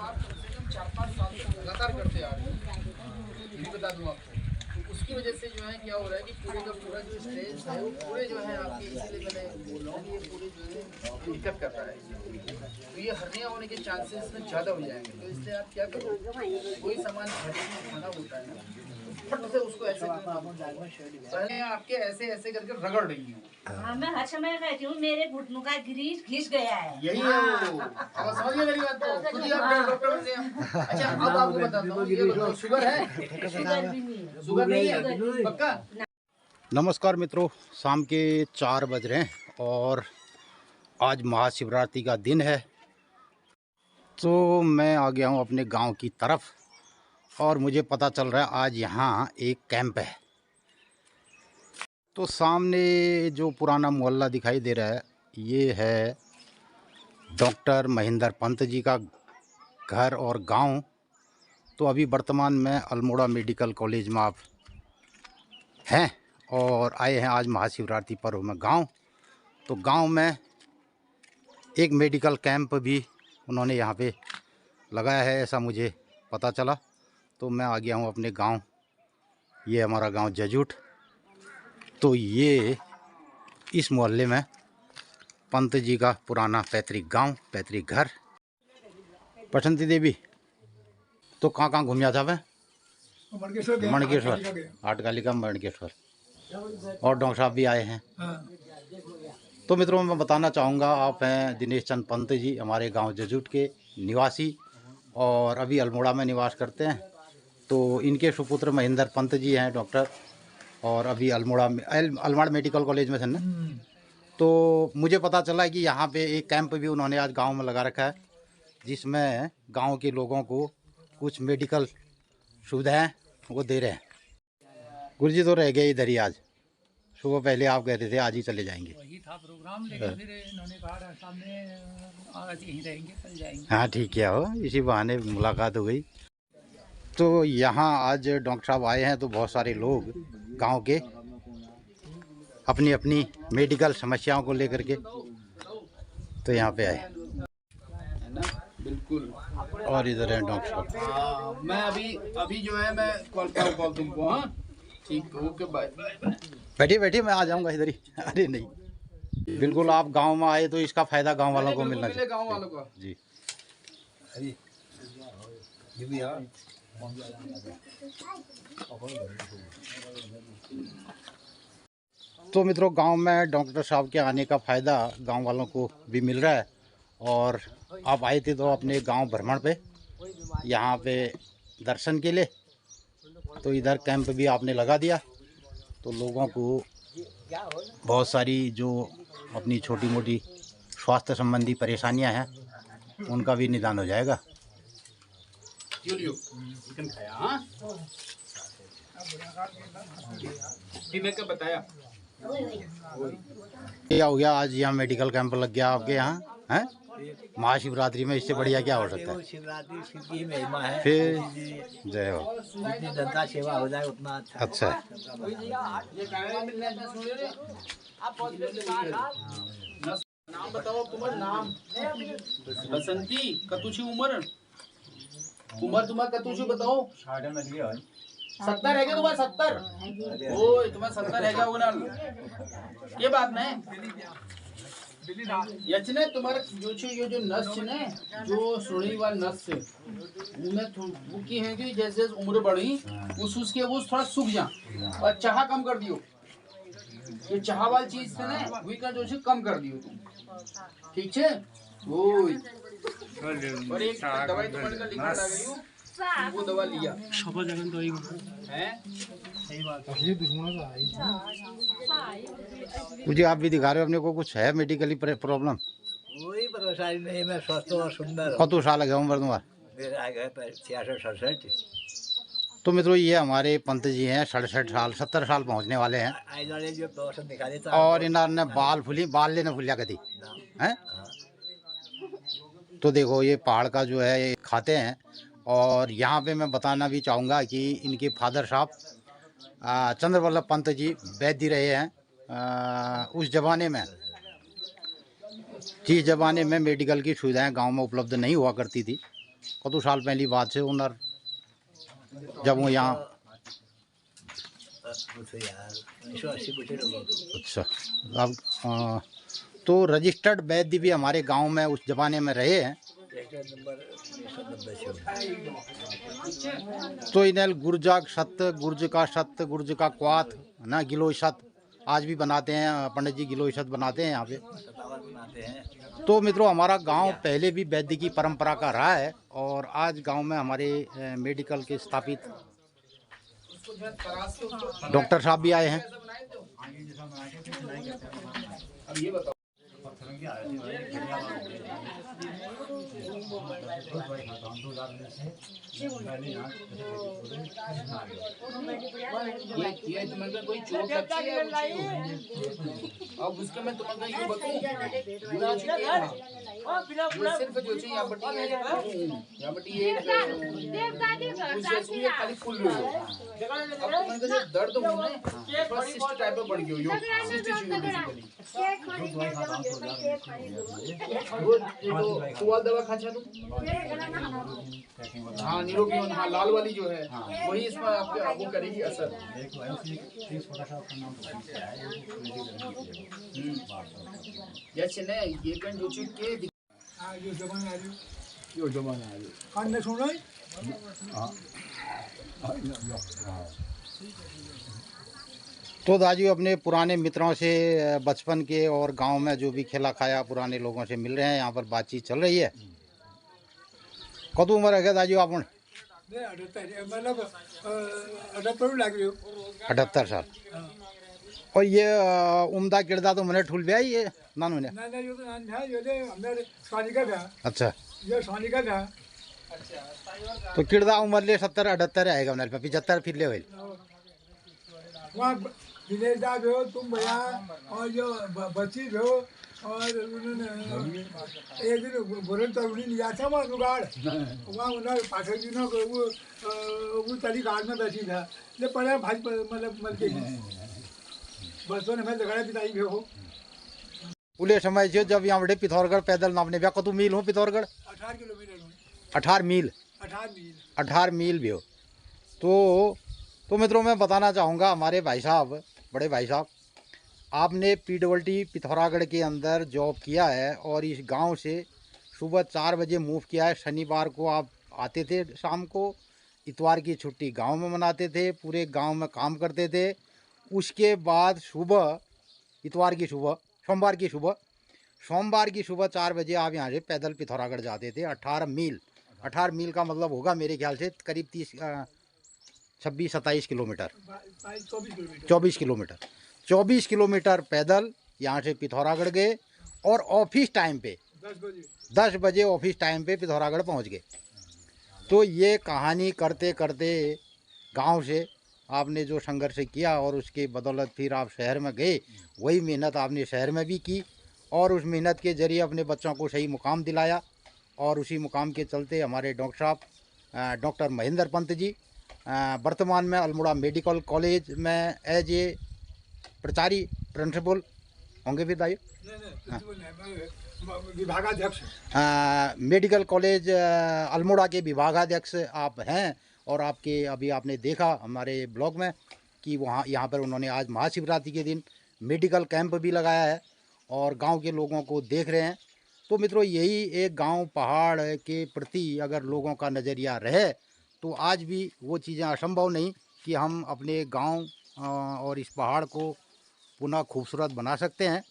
आप कम से कम 4-5 साल से लगातार करते आ रहे हैं, ये भी बता दूं आपको। तो उसकी वजह से जो है क्या हो रहा है कि पूरे का पूरा जो स्ट्रेस है वो पूरे जो है आपकी, इसलिए मैंने बोल रहा हूँ कि ये पूरे जो है दिक्कत कर रहा है। तो ये हर्निया होने के चांसेस इसमें ज़्यादा हो जाएंगे। तो इसलिए आप क्या करो, कोई सामान भारी में खाना होता है ना, फट से उसको ऐसे पहले आपके ऐसे ऐसे करके रगड़ रही हूँ। हाँ, मैं हर समय कहती हूँ मेरे घुटनों का ग्रीस घिस गया है। यही है वो। अब समझ गए मेरी बात को, खुद ही आप डॉक्टर से। अच्छा अब आपको बताता हूँ, ये बताओ शुगर है? शुगर भी नहीं है। शुगर नहीं है पक्का? नमस्कार मित्रों, शाम के 4 बज रहे हैं और आज महाशिवरात्रि का दिन है। तो मैं आ गया हूँ अपने गांव की तरफ और मुझे पता चल रहा है आज यहाँ एक कैंप है। तो सामने जो पुराना मोहल्ला दिखाई दे रहा है ये है डॉक्टर महेंद्र पंत जी का घर और गांव। तो अभी वर्तमान में अल्मोड़ा मेडिकल कॉलेज में आप हैं और आए हैं आज महाशिवरात्रि पर्व में गांव। तो गांव में एक मेडिकल कैंप भी उन्होंने यहाँ पे लगाया है, ऐसा मुझे पता चला। तो मैं आ गया हूँ अपने गांव। ये हमारा गांव जजूट। तो ये इस मोहल्ले में पंत जी का पुराना पैतृक गांव, पैतृक घर। बसंती देवी तो कहाँ घूमिया था वह? मणकेश्वर, आटकालिका मणकेश्वर। और डॉक्टर साहब भी आए हैं। तो मित्रों मैं बताना चाहूँगा, आप हैं दिनेश चंद पंत जी, हमारे गांव जजूट के निवासी और अभी अल्मोड़ा में निवास करते हैं। तो इनके सुपुत्र महेंद्र पंत जी हैं डॉक्टर, और अभी अल्मोड़ा मेडिकल कॉलेज में थे ना। तो मुझे पता चला है कि यहाँ पे एक कैंप भी उन्होंने आज गांव में लगा रखा है, जिसमें गांव के लोगों को कुछ मेडिकल सुविधाएं वो दे रहे हैं। गुरुजी तो रह गए इधर ही आज, सुबह पहले आप कहते थे आज ही चले जाएंगे। वही था प्रोग्राम, लेकिन फिर इन्होंने कहा सामने आज यहीं रहेंगे, कल जाएंगे। हाँ ठीक है, हो इसी बहाने मुलाकात हो गई। तो यहाँ आज डॉक्टर साहब आए हैं तो बहुत सारे लोग गांव के अपनी अपनी मेडिकल समस्याओं को लेकर के तो यहाँ पे आए है ना, बिल्कुल। और इधर है डॉक्टर साहब। हाँ, मैं अभी जो है मैं कॉल तुमको। हाँ ठीक, ओके बाय। बैठिए बैठिए, मैं आ जाऊँगा इधर ही। अरे नहीं, बिल्कुल आप गांव में आए तो इसका फायदा गांव वालों को मिलना चाहिए। गाँव वालों को जी। तो मित्रों गांव में डॉक्टर साहब के आने का फ़ायदा गांव वालों को भी मिल रहा है। और आप आए थे तो अपने गांव भ्रमण पे, यहाँ पे दर्शन के लिए। तो इधर कैंप भी आपने लगा दिया तो लोगों को बहुत सारी जो अपनी छोटी मोटी स्वास्थ्य संबंधी परेशानियां हैं उनका भी निदान हो जाएगा। चिकन खाया? हाँ मैं क्या बताया? क्या हो गया आज यहाँ मेडिकल कैंप लग गया आपके यहाँ हैं? महाशिवरात्रि में इससे बढ़िया क्या हो सकता है? शिवरात्रि शिव की महिमा है। फिर जय हो। जितनी जनता सेवा हो जाए उतना अच्छा। नाम बताओ तुम्हारा नाम? बसंती कतुची उम्र तुम्हारा कतुची बताओ। 70 है क्या तुम्हारा? 70? ओए तुम्हारा 70 है क्या? वो ना ये बात नहीं यचने तुम्हारा ये जो नस ने, जो सुनी वाला नस से उन्हें वो की है कि जैसे उम्र बढ़ी उसके वो थोड़ा सूख जा और चाह कम कर दियो। ये चाह वाली चीज से ना वही का जो कम कर दियो तुम, ठीक है? ओए और एक दवाई तुम्हारे का लिखा लगा गई वो दवा लिया सफा जगन तो है। सही बात है। मुझे आप भी दिखा रहे हो अपने को, कुछ है मेडिकली प्रॉब्लम? कोई परेशानी नहीं, मैं स्वस्थ और सुंदर। कत साल है उम्र तुम्हारा? मेरा आ गए 66-67। तो मित्रों ये हमारे पंत जी हैं, 67 साल 70 साल पहुंचने वाले हैं। आज वाले जो दौर दिखा देता और इन्होंने बाल लेने फुलिया कती हैं। तो देखो ये पहाड़ का जो है ये खाते हैं। और यहाँ पे मैं बताना भी चाहूँगा कि इनके फादर साहब चंद्रवल्लभ पंत जी वैद्य रहे हैं उस ज़माने में, जिस ज़माने में मेडिकल की सुविधाएं गांव में उपलब्ध नहीं हुआ करती थी। कतु साल पहली बात है उनर जब वो यहाँ। यार 1980 बटे लोगों को। अच्छा, अब तो रजिस्टर्ड वैद्य भी हमारे गांव में उस जमाने में रहे हैं। नंबर 1990 तो इन्हें गुर्जाक सत्य, गुर्ज का सत्य, गुर्ज का क्वाथ ना, गिलोय सत आज भी बनाते हैं, पंडित जी गिलोय सत बनाते हैं यहाँ पे। बनाते हैं। तो मित्रों, हमारा गांव पहले भी वैद्य की परंपरा का रहा है और आज गांव में हमारे मेडिकल के स्थापित डॉक्टर साहब भी आए हैं। अब ये बताओ, ये तुम्हारे कोई चोट अच्छी है अब उसके मैं तुम्हारा ये बताऊं, ये सिर्फ जो चाहिए यहाँ पर ये खाली फुल लो। अब तुम्हारे जो दर्द हो ना थोड़ा सिस्ट टाइप में बढ़ गया हो, सिस्ट बेसिकली वो कुवाल दवा खा तुम। हाँ निरोगी, हाँ लाल वाली जो है वही इसमें आपको वो करेगी असर। जैसे ने ये कन जो चीज के यो जमाना आ गयो कान ने सुनो तो दाजू अपने पुराने मित्रों से बचपन के और गांव में जो भी खेला खाया पुराने लोगों से मिल रहे हैं, यहाँ पर बातचीत चल रही है। कत उम्र है दाजू आप? 78 साल। और ये उम्दा किरदा तो मैंने ठुल ब्याई ये नानू ने। अच्छा, तो किरदा उम्र ले 70-78 आएगा मैंने 75 फिर ले हुए। वहाँ दिनेश दा भी हो, तुम भैया और जो बच्ची भी हो, और उन्होंने एक दिन बोरन तरुणी लिया था वहाँ जुगाड़, वहाँ उन्होंने पाठक जी ने वो तली गाड़ में बैठी था ले पड़े भाई मतलब मलके बसों ने मैं झगड़ा पिताई भी हो। उले समय से जब यहाँ बड़े पिथौरगढ़ पैदल नामने ब्या कतु मील हो पिथौरगढ़? 18 किलोमीटर। 18 मील। 18 मील भी हो। तो मित्रों मैं बताना चाहूँगा हमारे भाई साहब, बड़े भाई साहब, आपने पीडब्ल्यूडी पिथौरागढ़ के अंदर जॉब किया है और इस गांव से सुबह 4 बजे मूव किया है। शनिवार को आप आते थे शाम को, इतवार की छुट्टी गांव में मनाते थे, पूरे गांव में काम करते थे। उसके बाद सुबह इतवार की सुबह, सोमवार की सुबह 4 बजे आप यहाँ से पैदल पिथौरागढ़ जाते थे। 18 मील। 18 मील का मतलब होगा मेरे ख्याल से करीब 26-27 किलोमीटर, 24 किलोमीटर पैदल यहाँ से पिथौरागढ़ गए और ऑफिस टाइम पे 10 बजे ऑफिस टाइम पे पिथौरागढ़ पहुँच गए। तो ये कहानी करते करते गांव से आपने जो संघर्ष किया और उसके बदौलत फिर आप शहर में गए, वही मेहनत आपने शहर में भी की और उस मेहनत के जरिए अपने बच्चों को सही मुकाम दिलाया। और उसी मुकाम के चलते हमारे डॉक्टर साहब डॉक्टर महेंद्र पंत जी वर्तमान में अल्मोड़ा मेडिकल कॉलेज में एज ए प्राचार्य प्रिंसिपल होंगे फिर दाई विभागाध्यक्ष मेडिकल कॉलेज अल्मोड़ा के विभागाध्यक्ष आप हैं। और आपके अभी आपने देखा हमारे ब्लॉग में कि वहाँ यहाँ पर उन्होंने आज महाशिवरात्रि के दिन मेडिकल कैंप भी लगाया है और गांव के लोगों को देख रहे हैं। तो मित्रों यही एक गांव पहाड़ के प्रति अगर लोगों का नज़रिया रहे तो आज भी वो चीज़ें असंभव नहीं कि हम अपने गांव और इस पहाड़ को पुनः खूबसूरत बना सकते हैं।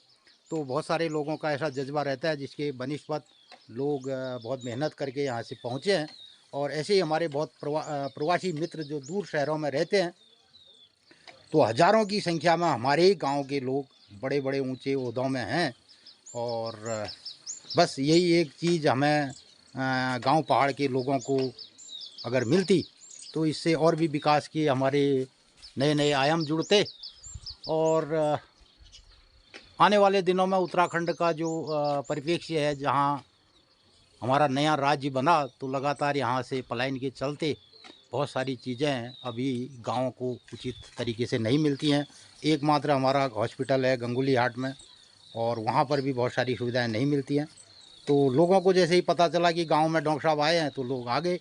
तो बहुत सारे लोगों का ऐसा जज्बा रहता है जिसके बनिस्बत लोग बहुत मेहनत करके यहाँ से पहुँचे हैं। और ऐसे ही हमारे बहुत प्रवासी मित्र जो दूर शहरों में रहते हैं, तो हज़ारों की संख्या में हमारे ही गांव के लोग बड़े बड़े ऊंचे ओहदों में हैं। और बस यही एक चीज़ हमें गांव पहाड़ के लोगों को अगर मिलती तो इससे और भी विकास के हमारे नए नए आयाम जुड़ते। और आने वाले दिनों में उत्तराखंड का जो परिप्रेक्ष्य है, जहां हमारा नया राज्य बना, तो लगातार यहाँ से पलायन के चलते बहुत सारी चीज़ें अभी गाँव को उचित तरीके से नहीं मिलती हैं। एकमात्र हमारा हॉस्पिटल है गंगुली हाट में और वहाँ पर भी बहुत सारी सुविधाएं नहीं मिलती हैं। तो लोगों को जैसे ही पता चला कि गांव में डॉक्टर साहब आए हैं तो लोग आ गए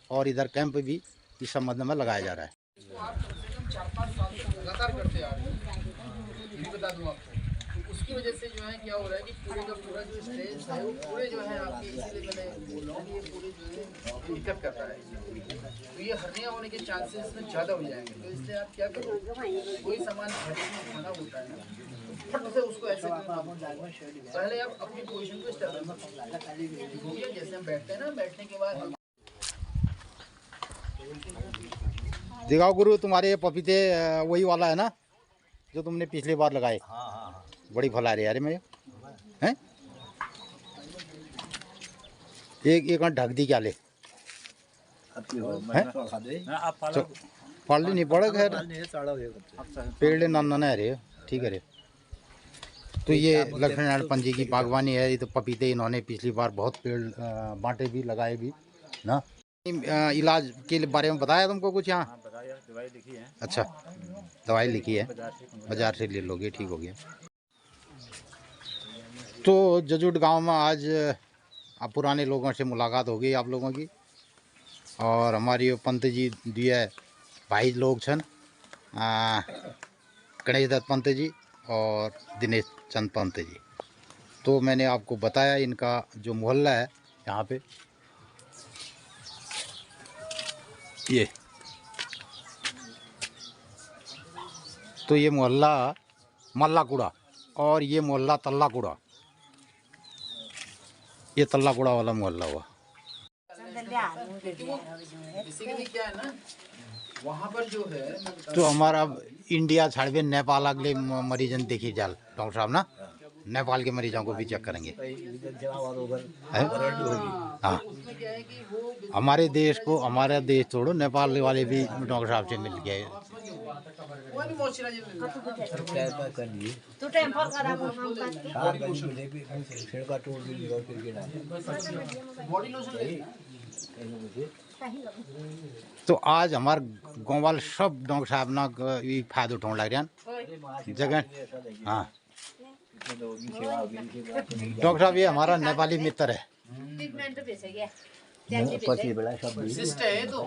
और इधर कैंप भी इस संबंध में लगाया जा रहा है। आप कम से कम 4-5 साल से लगातार करते आ रहे हैं, ये भी बता दूं आपको। तो उसकी वजह से जो है क्या हो रहा है कि पूरे का पूरा जो स्ट्रेस है वो पूरे जो है आपके, इसीलिए मैंने बोल रहा हूँ कि ये पूरे जो है दिक्कत कर रहा है। तो ये हर्निया होने के चांसेस इसमें ज़्यादा हो जाएंगे। तो इसलिए आप क्या करो, कोई सामान हड्डी में खाना होता है ना, तो फट से उसको ऐसे पहले आप अपनी पोजीशन को स्टेबल हो गया। जैसे हम बैठते हैं ना, बैठने के बाद दिखाओ गुरु, तुम्हारे ये पपीते वही वाला है ना जो तुमने पिछली बार लगाए? हाँ हाँ बड़ी फल आ रही है यार में हैं। एक ढक दी क्या ले पाल नहीं पड़ा खैर पेड़ नन्ना है रे, ठीक है रे। तो ये लक्ष्मी नारायण पंत जी की बागवानी है। ये तो पपीते इन्होंने पिछली बार बहुत पेड़ बांटे भी, लगाए भी ना। इलाज के बारे में बताया तुमको कुछ यहाँ? दवाई लिखी है। अच्छा, दवाई लिखी है, बाजार से ले लोगे, ठीक हो गया। तो जजुट गांव में आज पुराने लोगों से मुलाकात हो गई आप लोगों की, और हमारी पंत जी दिए भाई लोग छन, गणेश दत्त पंत जी और दिनेश चंद पंत जी। तो मैंने आपको बताया इनका जो मोहल्ला है यहाँ पे, ये तो ये मोहल्ला मल्लाकुड़ा और ये मोहल्ला तल्लाकुड़ा, ये तल्लाकुड़ा वाला मोहल्ला हुआ। बेसिकली क्या है ना, वहाँ पर जो है तो हमारा इंडिया छाड़ के नेपाल अगले मरीजन देखी जाल डॉक्टर साहब ना, नेपाल के मरीजों को भी चेक करेंगे। हाँ, हमारे देश को, हमारा देश छोड़ो, नेपाल वाले भी डॉक्टर साहब से मिल गए। तू टाइम पर करा हम बॉडी लोशन तो आज हमारे गाँव वाले सब डॉक्टर साहब ना फायदा उठाने लग रहे जगह। हाँ डॉक्टर साहब ये हमारा नेपाली मित्र है। ट्रीटमेंट भेजे गया सिस्ट है, तो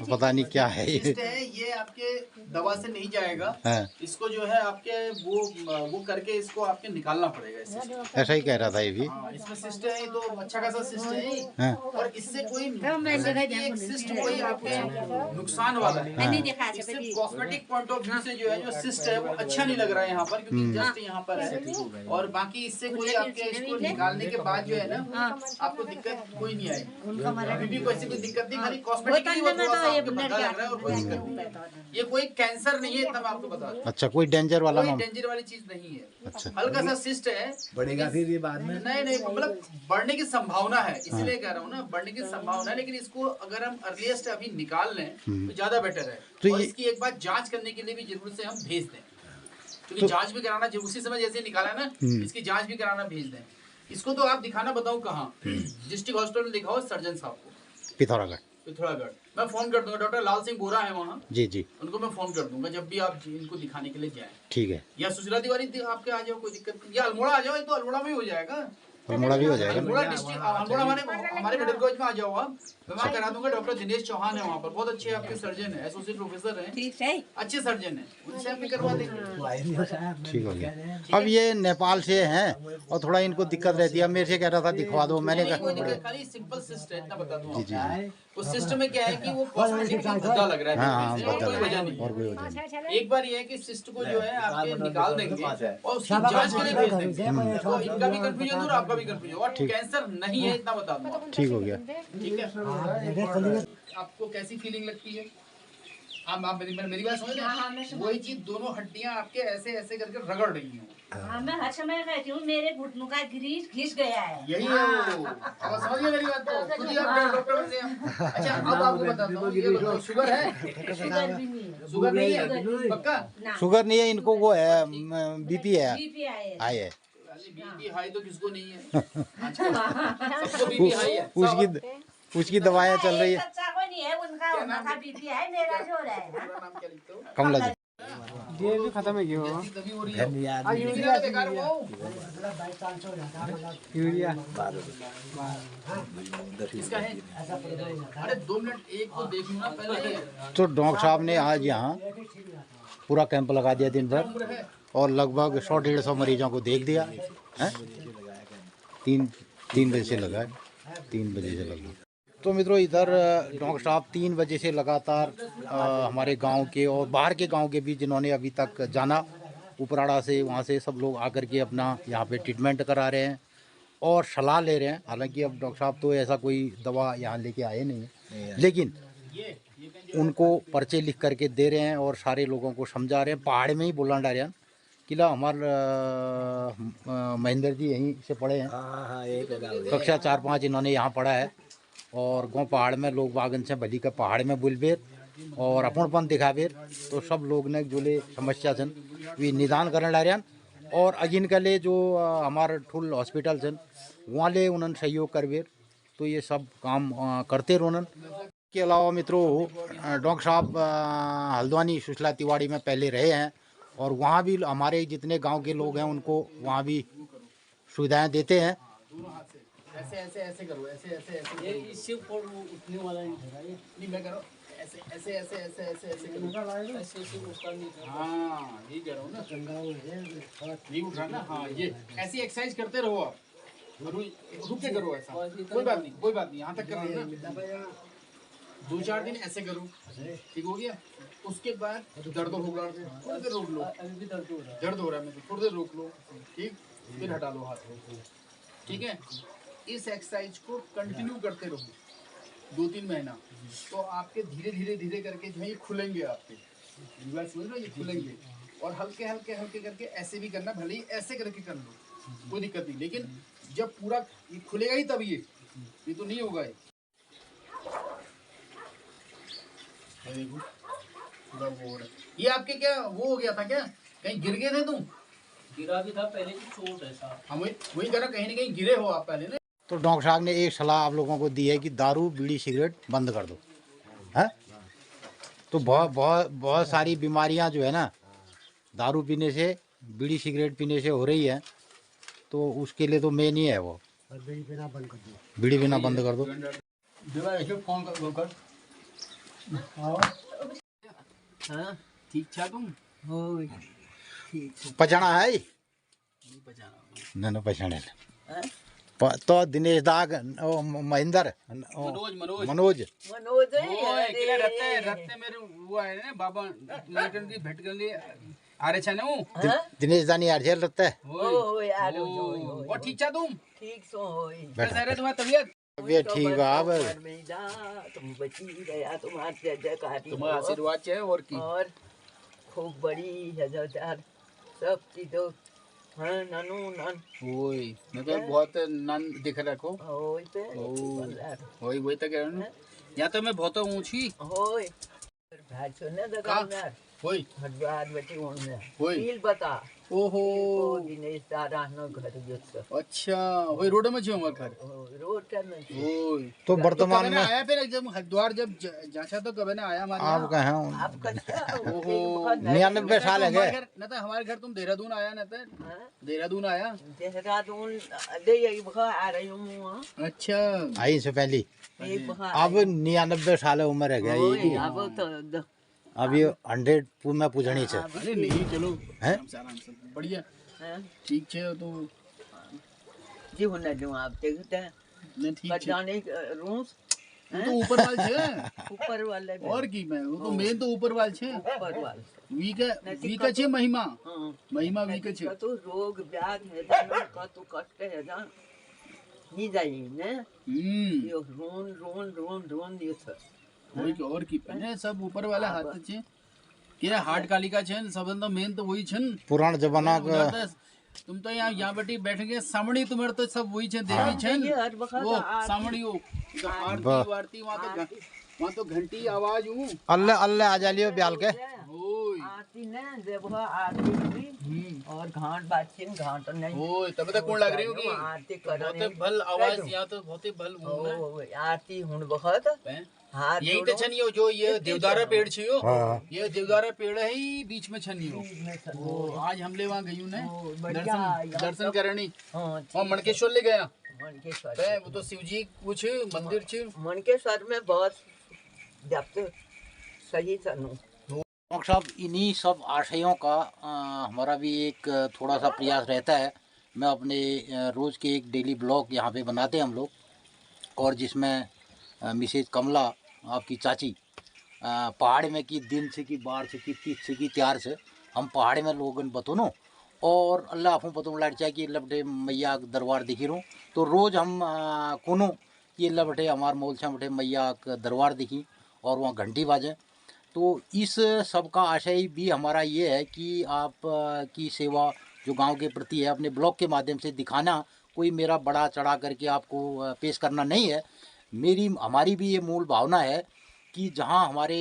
पता नहीं क्या है ये। सिस्ट है, ये आपके दवा से नहीं जाएगा। हाँ। इसको जो है आपके वो करके इसको आपके निकालना पड़ेगा इससे। ऐसा ही कह रहा था ये भी। हाँ, इसमें सिस्ट है तो अच्छा खासा सिस्ट है। हाँ। और इससे कोई एक सिस्ट कोई आपके नुकसान वाला है। इससे कॉस्मेटिक पॉइंट ऑफ व्यू से जो है जो सिस्ट है वो अच्छा नहीं लग रहा है यहाँ पर, क्योंकि जस्ट यहाँ पर है। और बाकी इससे कोई आपके इसको निकालने के बाद जो है ना आपको दिक्कत कोई नहीं आएगी। अभी भी कोई दिक्कत नहीं, खाली कॉस्मेटिक ही थोड़ा सा आपको पता लग रहा है और कोई दिक्कत नहीं है। ये कोई कैंसर नहीं है, इतना मैं आपको बता दूं। अच्छा, कोई डेंजर वाला कोई नाम? डेंजर वाली चीज नहीं है। अच्छा, हल्का सा सिस्ट है, बढ़ेगा फिर भी बाद में। नहीं मतलब बढ़ने की संभावना है, इसलिए कह रहा हूँ ना, बढ़ने की संभावना है। लेकिन इसको अगर हम अर्लीस्ट अभी निकाल लें तो ज्यादा बेटर है। तो और इसकी एक बार जांच करने के लिए भी जरूर से हम भेज दें, क्योंकि जांच भी कराना जरूर। उसी समय जैसे निकाला ना, इसकी जांच भी कराना भेज दें। इसको तो आप दिखाना बताऊं कहाँ, डिस्ट्रिक्ट हॉस्पिटल में दिखाओ सर्जन साहब को, पिथौरागढ़। मैं फोन कर दूंगा, डॉक्टर लाल सिंह बोरा है वहाँ। जी जी, उनको मैं फोन कर दूंगा जब भी आप इनको दिखाने के लिए जाएं। ठीक है। या सुशीला तिवारी आपके आ जाओ, कोई दिक्कत नहीं। या अल्मोड़ा आ जाओ, तो अल्मोड़ा में ही हो जाएगा। अल्मोड़ा भी हो जाएगा। अल्मोड़ा डिस्ट्रिक्ट, अल्मोड़ा हमारे मेडिकल कॉलेज में आ जाओ आप, मैं वहाँ करा दूंगा। डॉक्टर दिनेश चौहान है वहाँ पर, बहुत अच्छे आपके सर्जन है, एसोसिएट प्रोफेसर हैं, अच्छे सर्जन है, उनसे आप भी करवा देंगे। ठीक हो गया। अब ये नेपाल से हैं और थोड़ा इनको दिक्कत रहती है, मेरे से कह रहा था दिखवा दो, मैंने कोई कहा दिक्कत, खाली सिंपल सिस्ट है, इतना बता दूं। जी जी, उस सिस्टम में क्या है कि वो कॉस्मेटिक भद्दा लग रहा है। हाँ और कोई वजह नहीं। और कोई वजह नहीं। एक बार ये है कि सिस्ट को जो है आपके निकाल देंगे और उसकी जांच के लिए भेज देंगे, तो इनका भी कंफ्यूजन और आपका भी कंफ्यूजन, और कैंसर नहीं है, इतना बता दूं। ठीक हो गया। ठीक है, आपको कैसी फीलिंग लगती है? आप मेरी बात समझ रहे? वही चीज, दोनों हड्डियां आपके ऐसे ऐसे करके रगड़ रही हूँ। मैं हर समय कहती हूँ मेरे घुटनों का ग्रीस घिस गया है। यही है वो। अब समझ गए मेरी बात तो? खुद ही आप डॉक्टर से। अच्छा, अब आपको बताता हूँ, ये शुगर है? शुगर भी नहीं है। शुगर नहीं है पक्का? शुगर नहीं है इनको, वो है बीपी है, बीपी हाई है। बीपी हाई तो किसको नहीं है आजकल? सबको बीपी हाई है। उसकी दवाएं चल रही है। सच्चा कोई नहीं है, उनका बीपी है, मेरा जो है। नाम क्या लिखते हो? कमला जी। भी खत्म है क्यों तभी हो रही है धन्यवाद यूरिया बेकार वो यूरिया इसका है। अरे 2 मिनट एक को देख लूं ना पहले। तो डॉक्टर साहब ने आज यहाँ पूरा कैंप लगा दिया दिन भर और लगभग 100-150 मरीजों को देख दिया है। 3 बजे से लगा है, 3 बजे से लगा। तो मित्रों इधर डॉक्टर साहब 3 बजे से लगातार हमारे गांव के और बाहर के गांव के भी जिन्होंने अभी तक जाना उपराड़ा से, वहां से सब लोग आकर के अपना यहाँ पे ट्रीटमेंट करा रहे हैं और सलाह ले रहे हैं। हालांकि अब डॉक्टर साहब तो ऐसा कोई दवा यहाँ लेके आए नहीं है, लेकिन उनको पर्चे लिख करके दे रहे हैं और सारे लोगों को समझा रहे हैं। पहाड़ में ही बोला रहे हैं किला हमारे महेंद्र जी यहीं से पढ़े हैं, कक्षा 4-5 इन्होंने यहाँ पढ़ा है और गाँव पहाड़ में लोग बागन से भली का पहाड़ में बुलबेर और अपनपन दिखाबेर। तो सब लोग ने जो ले समस्या छन वे निदान करने ला रहे हैं और अगिन के लिए जो हमारे ठुल हॉस्पिटल छन वहाँ ले उन्होंने सहयोग करबेर। तो ये सब काम करते रोनन। के अलावा मित्रों डॉक्टर साहब हल्द्वानी सुशला तिवाड़ी में पहले रहे हैं और वहाँ भी हमारे जितने गांव के लोग हैं उनको वहाँ भी सुविधाएं देते हैं। ऐसे ऐसे ऐसे करो, ऐसे ऐसे ऐसे ये इससे ऊपर उठने वाला नहीं मैं करो ऐसे ऐसे ऐसे ऐसे ऐसे ऐसे करो ऐसे ऐसे ऊपर नहीं। हाँ ये कह रहा हूँ ना, ये उठ रहा ना। हाँ ये ऐसी एक्सरसाइज करते रहो आप, रुक के करो ऐसा। कोई बात नहीं, कोई बात नहीं, यहाँ तक करना ना। 2-4 दिन ऐसे करो, ठीक हो गया। उसके बाद दर्द होगा, थोड़ी देर रोक लो। दर्द हो रहा है मेरे को, थोड़ी देर रोक लो, ठीक, फिर हटा लो हाथ, ठीक है। इस एक्सरसाइज को कंटिन्यू करते रहो 2-3 महीना, तो आपके धीरे धीरे धीरे करके जो है ये खुलेंगे, आपके समझ लो ये खुलेंगे। और हल्के हल्के हल्के करके ऐसे भी करना, भले ही ऐसे करके कर लो, कोई दिक्कत नहीं, लेकिन जब पूरा ये खुलेगा ही तब ये तो नहीं होगा। देखो पूरा वो हो रहा है। ये आपके क्या वो हो गया था क्या, कहीं गिर गए थे तुम? गिरा भी था पहले की चोट है साहब। हम वही कह रहा, कहीं ना कहीं गिरे हो आप पहले ना। तो डॉक्टर साहब ने एक सलाह आप लोगों को दी है कि दारू बीड़ी सिगरेट बंद कर दो, है। तो बहुत बहुत बहुत सारी बीमारियां जो है ना दारू पीने से, बीड़ी सिगरेट पीने से हो रही है। तो उसके लिए तो मेन ही है वो बीड़ी पीना बंद कर दो, बीड़ी पीना बंद कर दो। फोन कर हाँ ठीक था तुम पछाना है न पछाने तो दिनेश दाग महेंद्र मनोज रत्ते मेरे वो आए ना बाबा लाइटन की भेंट कर लिए आ रहे छने वो दिनेश दानी यार जेल रहता है वो ठीक था तुम? ठीक सो होई। कैसा रहे तुम्हारी तबीयत? तबीयत ठीक बा अब तुम बची गया, तुम्हारी जयकारी तुम्हारा आशीर्वाद चाहिए और की और खूब बड़ी हजार सब चीजों हाँ ननू नन ओए मैं तो बहुत नन दिख रखो होई पे वही वही तो कह रहा हूँ। या तो मैं बहुत ऊंची होई भाई सुने दुकानदार होई हरिद्वार बेटी उनने होई रील बता ओहो दिनेश दादा नो घर युद्ध अच्छा वही रोड में छे हमारे घर रोड का में ओए तो वर्तमान में आया फिर जब हरिद्वार जब जांचा तो कभी ना आया हमारे आप कहे आप कैसे ओहो 99 साल है गए न तो हमारे घर तुम देहरादून आया न तो देहरादून आया देहरादून दे यही बखा आ रही हूँ अच्छा आई से पहली अब 99 साल उम्र है गया अब तो अभी 100 में पूछनी है। अरे नहीं चलो हैं आराम से बढ़िया ठीक है तो जी होना जो आप देखते हैं नहीं ठीक है बचाने रूस तो ऊपर वाल छे ऊपर वाले और की मैं वो तो मेन तो ऊपर वाल छे ऊपर वाले वी का छे महिमा हाँ महिमा वी का छे तो रोग व्याध है जानो का तो कष्ट है जान नहीं जाइए ने यो रोन रोन रोन रोन ये सब और की ने सब ऊपर वाला हाथ छे के हार्ट कालिका छे सब तो मेन तो वही छन पुरान जमाना का तुम तो यहाँ बैठी बैठ गए सामणी तुम्हारे तो सब वही छे देवी छन वो सामणी हो तो आरती वारती वहां तो वहाँ तो घंटी आवाज हूँ। अल्लाह अल्लाह आ जालियो ब्याल के। ओए आरती ने जब वह आरती हुई और घाट बाछिन घाट नहीं ओए तब तक कौन लग रही होगी। आरती बहुत करने भल आवाज यहाँ तो बहुत भल हूँ आरती हुन बहुत हाथ यही तो छनियो जो ये देवदारा पेड़ छियो। हाँ। ये देवदारा पेड़ है ही बीच में छनियो। वो आज हमले वहाँ गई ने दर्शन करनी और मणकेश्वर ले गया। बे, वो तो शिव जी कुछ मंदिर छ मणकेश्वर में बहुत जब सही सनु डॉक्टर साहब इन्हीं सब आशयों का हमारा भी एक थोड़ा सा प्रयास रहता है। मैं अपने रोज़ के एक डेली ब्लॉग यहाँ पे बनाते हैं हम लोग, और जिसमें मिसेज कमला आपकी चाची पहाड़ में की दिन से की बार से की तीस से की त्यार से हम पहाड़ में लोगन बतोनो और अल्लाह आपको पतो लड़ चाहे कि लबटे मैया दरबार दिखी रहूँ तो रोज़ हम कोनो ये लबटे हमार मोल से बटे मैया दरबार दिखी और वहाँ घंटी बाजे। तो इस सब का आशय भी हमारा ये है कि आप की सेवा जो गांव के प्रति है अपने ब्लॉग के माध्यम से दिखाना, कोई मेरा बड़ा चढ़ा करके आपको पेश करना नहीं है। हमारी भी ये मूल भावना है कि जहां हमारे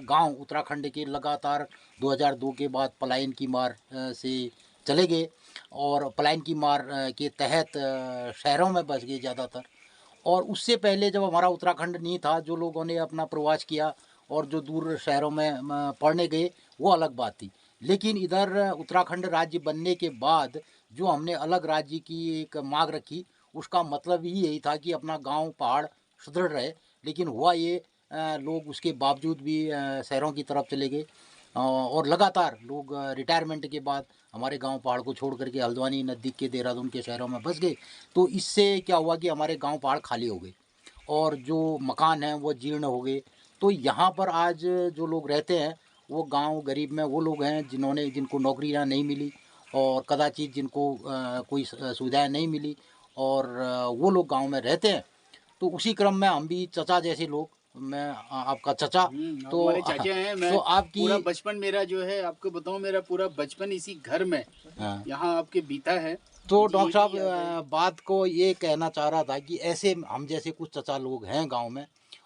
गांव उत्तराखंड के लगातार 2002 के बाद पलायन की मार से चले गए और पलायन की मार के तहत शहरों में बस गए ज़्यादातर, और उससे पहले जब हमारा उत्तराखंड नहीं था जो लोगों ने अपना प्रवास किया और जो दूर शहरों में पढ़ने गए वो अलग बात थी। लेकिन इधर उत्तराखंड राज्य बनने के बाद जो हमने अलग राज्य की एक मांग रखी उसका मतलब ही यही था कि अपना गांव पहाड़ सुदृढ़ रहे। लेकिन हुआ ये लोग उसके बावजूद भी शहरों की तरफ चले गए और लगातार लोग रिटायरमेंट के बाद हमारे गांव पहाड़ को छोड़ करके हल्द्वानी नज़दीक के देहरादून के शहरों में बस गए। तो इससे क्या हुआ कि हमारे गांव पहाड़ खाली हो गए और जो मकान हैं वो जीर्ण हो गए। तो यहाँ पर आज जो लोग रहते हैं वो गांव गरीब में वो लोग हैं जिनको नौकरियाँ नहीं मिली और कदाचित जिनको कोई सुविधाएं नहीं मिली और वो लोग गांव में रहते हैं। तो उसी क्रम में हम भी चचा जैसे लोग, मैं आपका चचा तो हमारे चाचा हैं। मैं तो आपकी पूरा बचपन मेरा जो है आपको बताऊं, मेरा पूरा बचपन इसी घर में यहाँ आपके बीता है। तो डॉक्टर साहब बात को ये कहना चाह रहा था कि ऐसे हम जैसे कुछ चचा लोग हैं गांव में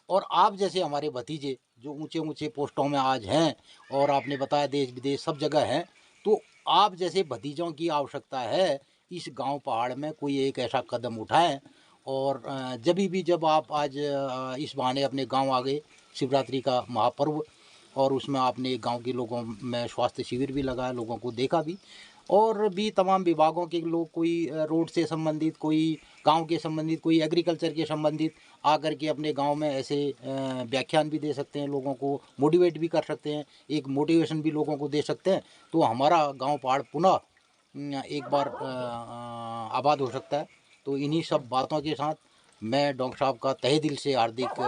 और आप जैसे हमारे भतीजे जो ऊंचे ऊंचे पोस्टों में आज हैं और आपने बताया देश विदेश सब जगह हैं, तो आप जैसे भतीजों की आवश्यकता है इस गांव पहाड़ में कोई एक ऐसा कदम उठाएं। और जब आप आज इस बहाने अपने गांव आ गए, शिवरात्रि का महापर्व, और उसमें आपने गांव के लोगों में स्वास्थ्य शिविर भी लगाया, लोगों को देखा भी, और भी तमाम विभागों के लोग, कोई रोड से संबंधित, कोई गांव के संबंधित, कोई एग्रीकल्चर के संबंधित आकर के अपने गांव में ऐसे व्याख्यान भी दे सकते हैं, लोगों को मोटिवेट भी कर सकते हैं, एक मोटिवेशन भी लोगों को दे सकते हैं। तो हमारा गांव पहाड़ पुनः एक बार आबाद हो सकता है। तो इन्हीं सब बातों के साथ मैं डॉक्टर साहब का तहे दिल से हार्दिक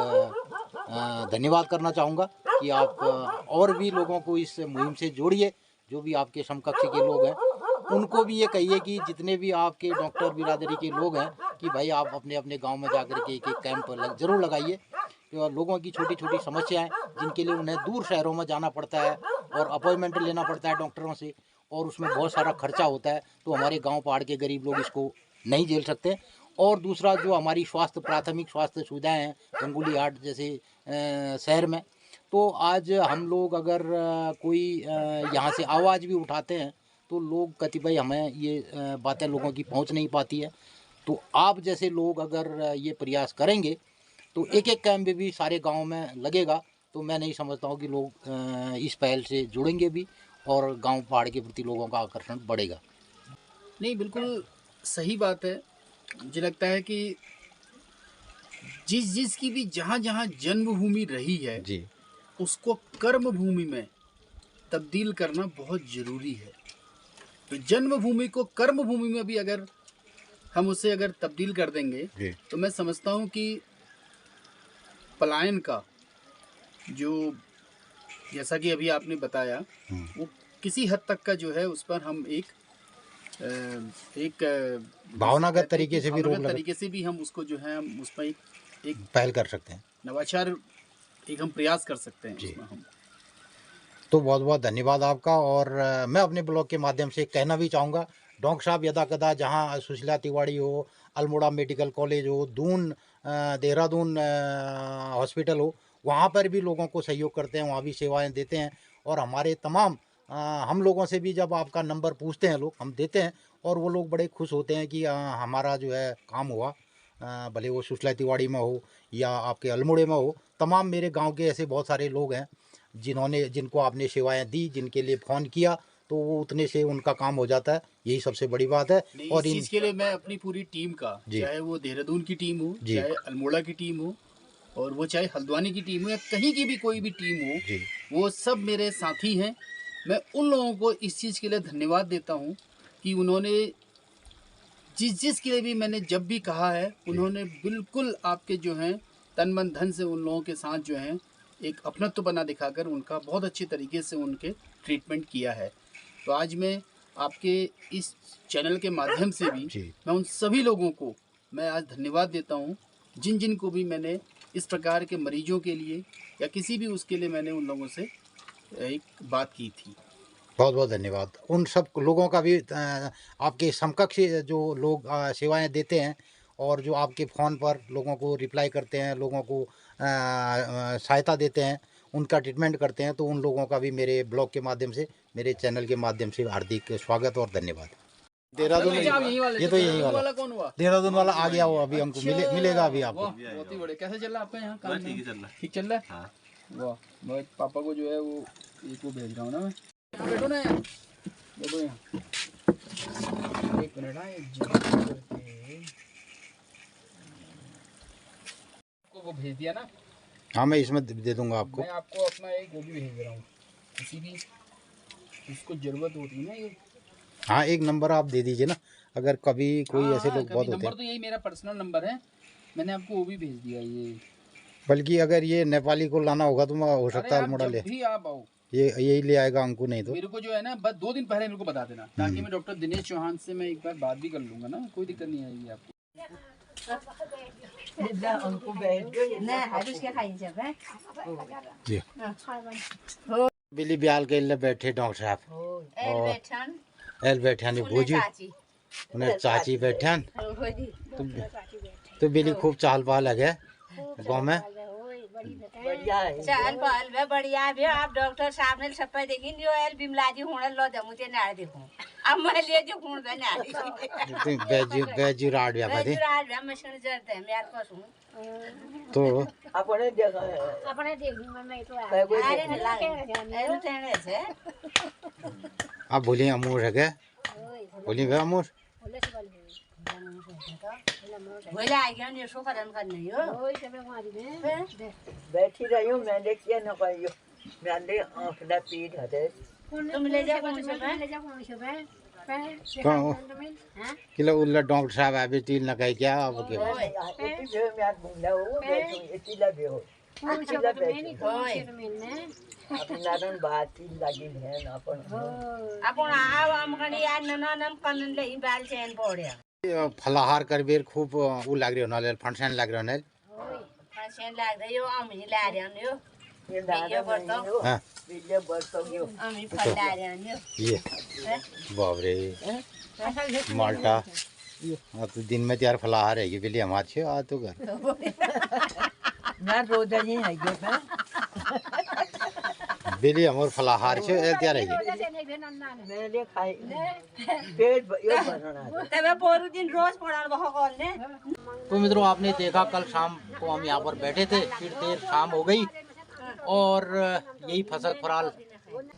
धन्यवाद करना चाहूँगा कि आप और भी लोगों को इस मुहिम से जोड़िए। जो भी आपके समकक्ष के लोग हैं उनको भी ये कहिए कि जितने भी आपके डॉक्टर बिरादरी के लोग हैं कि भाई आप अपने अपने गांव में जाकर के एक कैंप जरूर लगाइए। लोगों की छोटी छोटी समस्याएं जिनके लिए उन्हें दूर शहरों में जाना पड़ता है और अपॉइंटमेंट लेना पड़ता है डॉक्टरों से, और उसमें बहुत सारा खर्चा होता है, तो हमारे गाँव पहाड़ के गरीब लोग इसको नहीं झेल सकते। और दूसरा जो हमारी प्राथमिक स्वास्थ्य सुविधाएं हैं गंगुली हाट जैसे शहर में, तो आज हम लोग अगर कोई यहाँ से आवाज़ भी उठाते हैं तो लोग कतिपय हमें ये बातें लोगों की पहुँच नहीं पाती है। तो आप जैसे लोग अगर ये प्रयास करेंगे तो एक एक कैंप भी सारे गांव में लगेगा, तो मैं नहीं समझता हूँ कि लोग इस पहल से जुड़ेंगे भी और गांव पहाड़ के प्रति लोगों का आकर्षण बढ़ेगा। नहीं, बिल्कुल सही बात है। मुझे लगता है कि जिस की भी जहाँ जहाँ जन्मभूमि रही है जी, उसको कर्म भूमि में तब्दील करना बहुत ज़रूरी है। तो जन्मभूमि को कर्म भूमि में भी अगर हम उसे अगर तब्दील कर देंगे तो मैं समझता हूँ कि पलायन का जो जैसा कि अभी आपने बताया वो किसी हद तक का जो है उस पर हम एक भावनागत तरीके से भी तरीके से भी हम उसको जो है हम उस पर एक पहल कर सकते हैं, नवाचार एक हम प्रयास कर सकते हैं जी। उसमें हम। तो बहुत बहुत धन्यवाद आपका। और मैं अपने ब्लॉग के माध्यम से कहना भी चाहूँगा, डॉक्टर साहब यदा कदा जहाँ सुशीला तिवारी हो, अल्मोड़ा मेडिकल कॉलेज हो, दून देहरादून हॉस्पिटल हो, वहाँ पर भी लोगों को सहयोग करते हैं, वहाँ भी सेवाएं देते हैं। और हमारे तमाम हम लोगों से भी जब आपका नंबर पूछते हैं लोग, हम देते हैं और वो लोग बड़े खुश होते हैं कि हमारा जो है काम हुआ। भले वो सुशला तिवाड़ी में हो या आपके अल्मोड़े में हो, तमाम मेरे गांव के ऐसे बहुत सारे लोग हैं जिनको आपने सेवाएं दी, जिनके लिए फ़ोन किया, तो वो उतने से उनका काम हो जाता है। यही सबसे बड़ी बात है। और इस चीज़ के लिए मैं अपनी पूरी टीम का, जी। चाहे वो देहरादून की टीम हो, जी। चाहे अल्मोड़ा की टीम हो, और वो चाहे हल्द्वानी की टीम हो या कहीं की भी कोई भी टीम हो, जी। वो सब मेरे साथी हैं। मैं उन लोगों को इस चीज़ के लिए धन्यवाद देता हूँ कि उन्होंने जिस के लिए भी मैंने जब भी कहा है, उन्होंने बिल्कुल आपके जो हैं तन मन धन से उन लोगों के साथ जो हैं एक अपनत्व बना दिखाकर उनका बहुत अच्छे तरीके से उनके ट्रीटमेंट किया है। तो आज मैं आपके इस चैनल के माध्यम से भी जी। मैं उन सभी लोगों को मैं आज धन्यवाद देता हूँ, जिन को भी मैंने इस प्रकार के मरीजों के लिए या किसी भी उसके लिए मैंने उन लोगों से एक बात की थी। बहुत बहुत धन्यवाद उन सब लोगों का भी। आपके समकक्ष जो लोग सेवाएं देते हैं और जो आपके फ़ोन पर लोगों को रिप्लाई करते हैं, लोगों को सहायता देते हैं, उनका ट्रीटमेंट करते हैं, तो उन लोगों का भी मेरे ब्लॉग के माध्यम से, मेरे चैनल के माध्यम से हार्दिक स्वागत और धन्यवाद। देहरादून ये तो यही वाला कौन हुआ? देहरादून वाला आ गया, वो अभी हमको मिलेगा अभी आपको। वाह, बहुत ही बढ़िया। कैसे चल रहा है आपका यहाँ काम? ठीक चल रहा है। ठीक चल रहा है। हाँ। वाह, मैं पापा को जो है वो एक वो भेज रहा हूँ ना मैं। बैठो ना यहाँ, बैठो यहाँ। एक मिनट को वो भेज दिया ना। हाँ, मैं इसमें दे दूंगा आपको। मैं आपको अपना एक वो भी भेज रहा हूँ, किसी भी उसको जरूरत होती है ना ये। हाँ, एक नंबर आप दे दीजिए ना, अगर कभी कोई ऐसे लोग बहुत होते नंबर हैं। तो यही मेरा पर्सनल नंबर है, मैंने आपको वो भी भेज दिया ये। बल्कि अगर ये नेपाली को लाना होगा तो मैं हो सकता है अल्मोड़ा ले, जब भी आप आओ ये यही ले आएगा अंकु, नहीं तो। मेरे को जो है ना बस 2 दिन पहले मेरे को बता देना, ताकि मैं डॉक्टर दिनेश चौहान से मैं एक बार बात भी कर लूंगा ना, कोई दिक्कत नहीं आएगी आपको। जी। बिली ब्याल के लिए बैठे डॉक्टर साहब और एल बैठा नहीं भोजू उन्हें चाची बैठन तो बिली खूब चाल पहल है गाँव में। बढ़िया है। चल पहल बे बढ़िया भी आप डॉक्टर साहब ने छप्पा देखी जो एल बिमला जी हुण लो दमुते नाड़ देखो अब मैं ले जो हुण बे नाड़ी बेजू राड व्या बेजू राड व्या मशीन जरते हैं यार को सुन तो अपने देखा है। अपने देखी मैं तो कई कोई अरे न लागे एल तेने से आप बोलिए अमूर है क्या, बोलिए भैया अमूर बोला आ गया ने सो करन करने यो बैठी रही हूँ मैं देखिए न कहियो मैंने आँख ना पीठ हटे तुम ले जा कौन से बे किलो उल्ला डॉक्टर साहब अभी टील न कहे क्या अब के इतनी जो मैं घूमना हो बैठूं इतनी लगे हो इतनी लगे अपनी नारन बात ही लगी है ना अपन अपन आव हम कनी यार ननन कनन ले बाल चैन पड़या फलाहार कर बेर खूब उ लाग रही होना फंक्शन लाग रही होना। फंक्शन लाग रही हो हम ही ला रहे हो ये दादा बरतो हाँ ये बरतो यो हम ही फल ला रहे हो ये बाप रे माल्टा हाँ तो दिन में त्यार फलाहार है कि बिल्ली हमारे छे आ तो घर ना रोज ही है ये मैं बिल्ली हमारे फलाहार छे त्यार है मैंने खाई पेट यो भरना तबे पोरू दिन रोज पड़ल बहो कॉल ने। तो मित्रों आपने देखा कल शाम को हम यहाँ पर बैठे थे, फिर देर शाम हो गई और यही फसल फराल।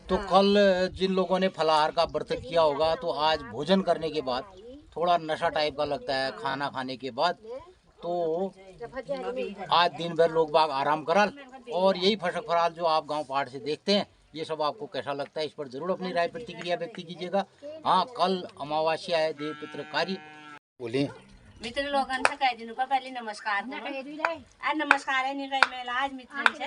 तो कल जिन लोगों ने फलाहार का व्रत किया होगा तो आज भोजन करने के बाद थोड़ा नशा टाइप का लगता है खाना खाने के बाद, तो आज दिन भर लोग बाग आराम करल। और यही फसल फराल जो आप गांव पहाड़ से देखते हैं, ये सब आपको कैसा लगता है इस पर जरूर अपनी राय प्रतिक्रिया व्यक्त कीजिएगा। हाँ, कल अमावस्या है, देव पितृ कार्य बोलिए मित्र लोगन से कह दिनु का पहले नमस्कार आ नमस्कार है नहीं कह मैं आज मित्र से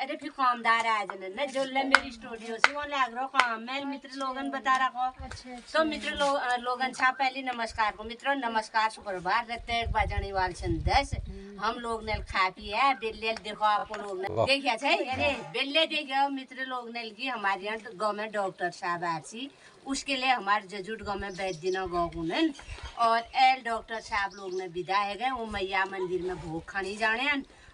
अरे फिर कामदार आज न जो ले मेरी स्टूडियो से वो लाग रहा काम मैं मित्र लोगन बता रहा को तो मित्र लोगन छा पहले नमस्कार को मित्रों नमस्कार सुप्रभात रहते एक बजने वाल संदेश हम लोग ने खा पी है बेल्ले देखो आप लोग ने देखिए छै अरे बेल्ले देखियो मित्र लोग ने की हमारे यहाँ गवर्नमेंट डॉक्टर साहब आसी उसके लिए हमारे जजूट गाँव में बैठ दिना गौन और एल डॉक्टर साहब लोग ने विदा है गए वो मैया मंदिर में भोग खानी जाने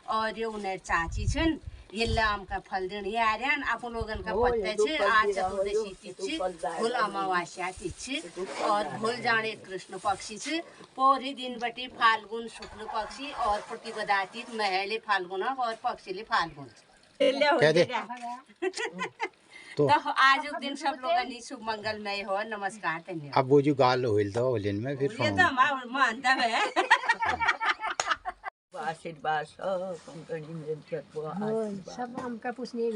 और ये उन्हें चाची छन ये लाम का फल दिन ये आ रहे हैं आप लोगन का पत्ते छे आज चतुर्दशी तिथि भूल अमावास्या तिथि और भूल जाने कृष्ण पक्षी छे पूरी दिन बटी फाल्गुन शुक्ल पक्षी और प्रतिपदाती महिले फाल्गुन और पक्षीले फाल्गुन कह दे तो आज दिन सब लोगन शुभ मंगलमय हो नमस्कार धन्यवाद अब वो जो गाल होइल तो होलिन में फिर ये तो हमारा मानता है आशीर्वाद सब कंपनी में सब हमका पूछने